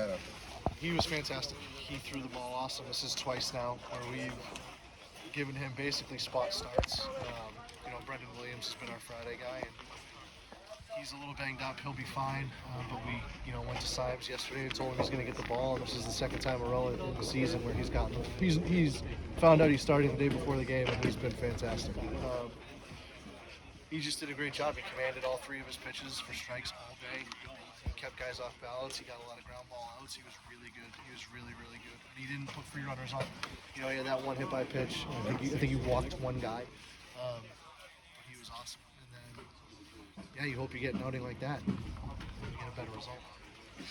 better? He was fantastic. He threw the ball awesome. This is twice now where we've given him basically spot starts. Brendan Williams has been our Friday guy, and he's a little banged up. He'll be fine. But we, went to Symes yesterday and told him he's going to get the ball. And this is the second time in a row in the season where he's gotten. He's found out he's starting the day before the game, and he's been fantastic. He just did a great job. He commanded all three of his pitches for strikes all day. He kept guys off balance. He got a lot of ground ball outs. He was really good. He was really, really good. And he didn't put free runners on. He had that one hit by pitch. I think he walked one guy. But he was awesome. And then, you hope you get an outing like that. You get a better result.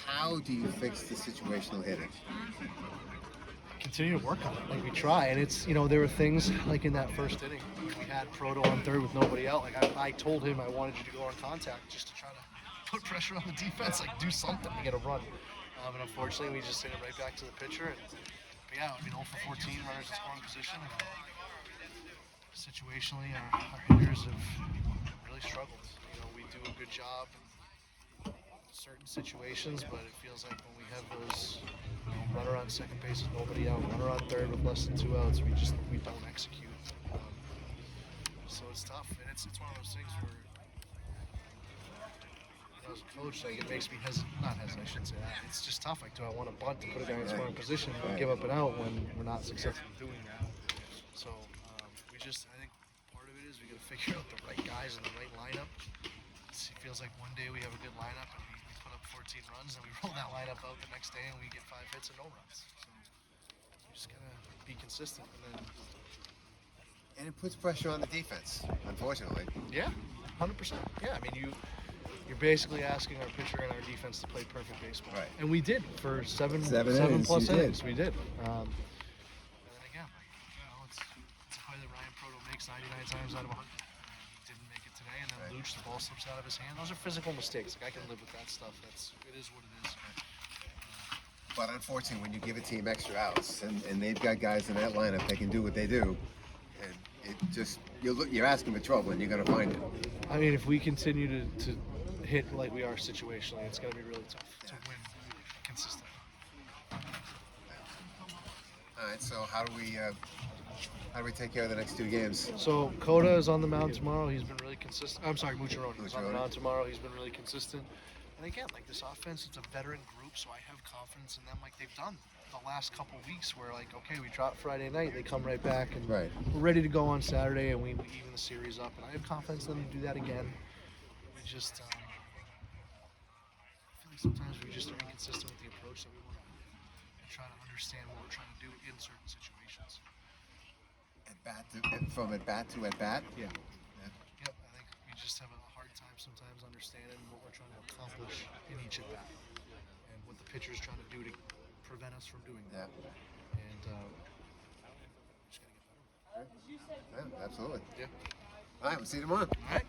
How do you fix the situational hitting? Continue to work on it. Like we try, and it's there were things like in that first inning we had Proto on third with nobody out. Like I told him I wanted you to go on contact just to try to put pressure on the defense, like do something to get a run. And unfortunately, we just sent it right back to the pitcher. 0 for 14 runners in scoring position. And situationally, our hitters have really struggled. We do a good job in certain situations, but it feels like when we have those runner on second base with nobody out, runner on third with less than 2 outs, we don't execute. So it's tough, and it's one of those things where as a coach, like it makes me not hesitant. I shouldn't say that. It's just tough. Like, do I want to bunt to put a guy in scoring position and give up an out when we're not successful doing that? So I think part of it is we got to figure out the right guys in the right lineup. It feels like one day we have a good lineup and we put up 14 runs, and we roll that lineup out the next day and we get 5 hits and no runs. So we just gotta be consistent, And it puts pressure on the defense, unfortunately. Yeah, 100%. Yeah, you're basally asking our pitcher and our defense to play perfect baseball. Right. And we did for seven innings, plus innings. We did. And then again, it's a play that Ryan Proto makes 99 times out of 100. He didn't make it today, and then Luch, the ball slips out of his hand. Those are physical mistakes. Like, I can live with that stuff. It is what it is. But unfortunately, when you give a team extra outs, and they've got guys in that lineup that can do what they do, and it just you're asking for trouble, and you're going to find it. If we continue to hit like we are situationally, it's going to be really tough to win consistently. All right, so how do we take care of the next 2 games? So Coda is on the mound tomorrow. He's been really consistent. I'm sorry, Mucciarone is on the Mucciarone. mound tomorrow. He's been really consistent. And again, like this offense, it's a veteran group, so I have confidence in them like they've done the last couple weeks where like, okay, we dropped Friday night, they come right back and Right. we're ready to go on Saturday and we even the series up. And I have confidence in them to do that again. We just, I feel like sometimes we just are inconsistent with the approach that we want to try to understand what we're trying to do in certain situations. From at bat to at bat? Yeah. Yep, I think we just have a hard time sometimes understanding what we're trying to accomplish in each at bat and what the pitcher's trying to do to prevent us from doing that. And just gotta get better. Yeah, absolutely. Yeah. All right, we'll see you tomorrow. All right.